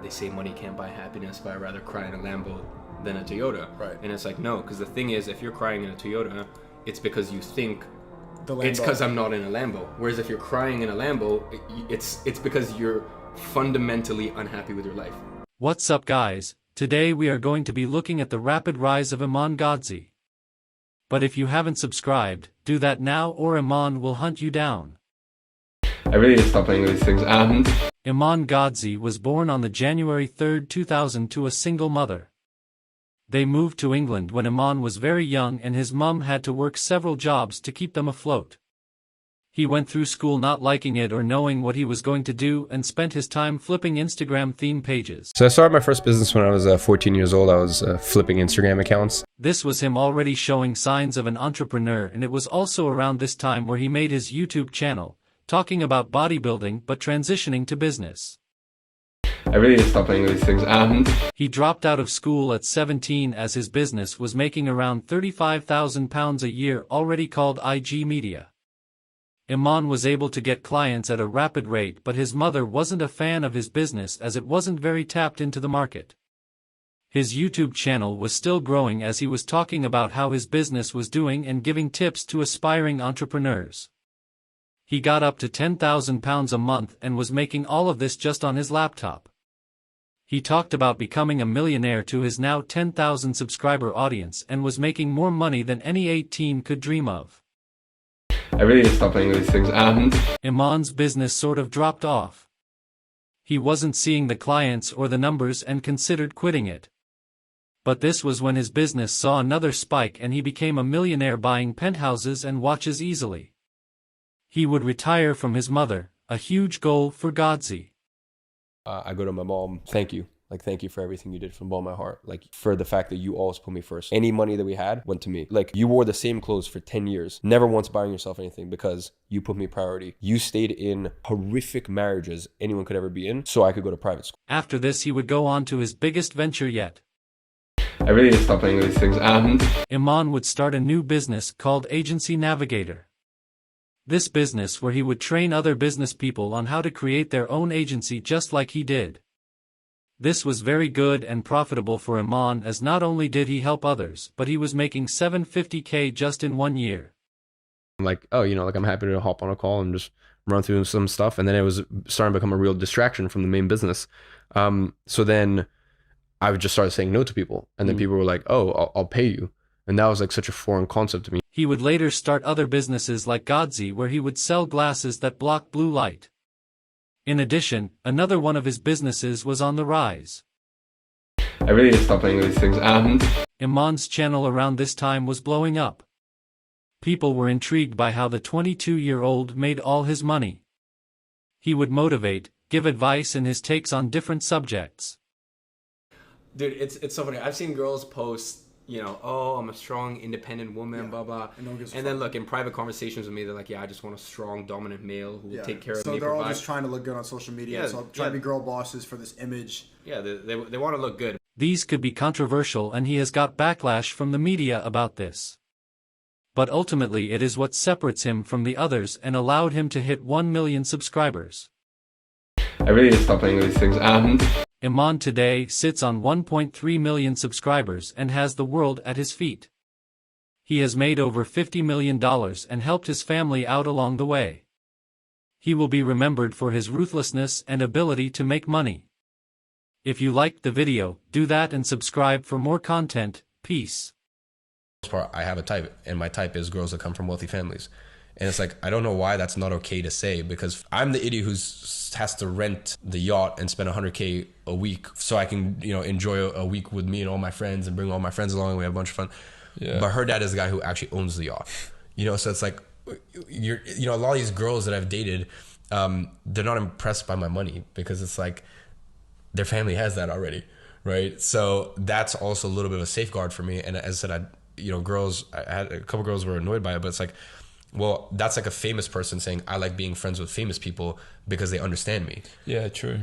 they say money can't buy happiness, but I'd rather cry in a Lambo than a Toyota. Right. And it's like, no, because the thing is, if you're crying in a Toyota, it's because you think The Lambo. it's because I'm not in a Lambo. Whereas if you're crying in a Lambo, it's because you're fundamentally unhappy with your life. What's up, guys? Today we are going to be looking at the rapid rise of Iman Gadzhi. But if you haven't subscribed, do that now or Iman will hunt you down. I really need to stop playing with these things. Iman Gadzhi was born on the January 3, 2000 to a single mother. They moved to England when Iman was very young and his mum had to work several jobs to keep them afloat. He went through school not liking it or knowing what he was going to do and spent his time flipping Instagram theme pages. So I started my first business when I was 14 years old. I was flipping Instagram accounts. This was him already showing signs of an entrepreneur, and it was also around this time where he made his YouTube channel, talking about bodybuilding but transitioning to business. I really need to stop playing with these things. He dropped out of school at 17 as his business was making around £35,000 a year, already called IG Media. Iman was able to get clients at a rapid rate, but his mother wasn't a fan of his business as it wasn't very tapped into the market. His YouTube channel was still growing as he was talking about how his business was doing and giving tips to aspiring entrepreneurs. He got up to £10,000 a month and was making all of this just on his laptop. He talked about becoming a millionaire to his now 10,000 subscriber audience and was making more money than any 18 could dream of. I really need to stop playing with these things. Iman's business sort of dropped off. He wasn't seeing the clients or the numbers and considered quitting it. But this was when his business saw another spike and he became a millionaire, buying penthouses and watches easily. He would retire from his mother, a huge goal for Gadzhi. I go to my mom, thank you. Like, thank you for everything you did from the bottom of my heart. Like, for the fact that you always put me first. Any money that we had went to me. Like, you wore the same clothes for 10 years. Never once buying yourself anything because you put me priority. You stayed in horrific marriages anyone could ever be in so I could go to private school. After this, he would go on to his biggest venture yet. I really need to stop playing with these things. Iman would start a new business called Agency Navigator. This business where he would train other business people on how to create their own agency just like he did. This was very good and profitable for Iman, as not only did he help others, but he was making $750K just in 1 year. I'm like, oh, like I'm happy to hop on a call and just run through some stuff. And then it was starting to become a real distraction from the main business. So then I would just start saying no to people. And then people were like, oh, I'll pay you. And that was like such a foreign concept to me. He would later start other businesses like Gadzhi, where he would sell glasses that block blue light. In addition, another one of his businesses was on the rise. I really need to stop playing with these things. Iman's channel around this time was blowing up. People were intrigued by how the 22-year-old made all his money. He would motivate, give advice, and his takes on different subjects. Dude, it's so funny. I've seen girls post, oh, I'm a strong, independent woman, blah, blah. And then look, in private conversations with me, they're like, yeah, I just want a strong, dominant male who will take care of me. So they're all just trying to look good on social media. So trying to be girl bosses for this image. Yeah, they want to look good. These could be controversial, and he has got backlash from the media about this. But ultimately it is what separates him from the others and allowed him to hit 1 million subscribers. I really need to stop playing with these things. Iman today sits on 1.3 million subscribers and has the world at his feet. He has made over $50 million and helped his family out along the way. He will be remembered for his ruthlessness and ability to make money. If you liked the video, do that and subscribe for more content. Peace. I have a type, and my type is girls that come from wealthy families. And it's like, I don't know why that's not okay to say, because I'm the idiot who has to rent the yacht and spend $100K a week so I can, enjoy a week with me and all my friends and bring all my friends along and we have a bunch of fun. Yeah. But her dad is the guy who actually owns the yacht. So it's like, a lot of these girls that I've dated, they're not impressed by my money because it's like their family has that already, right? So that's also a little bit of a safeguard for me. And as I said, I had a couple girls who were annoyed by it, but it's like, well, that's like a famous person saying, I like being friends with famous people because they understand me. Yeah, true.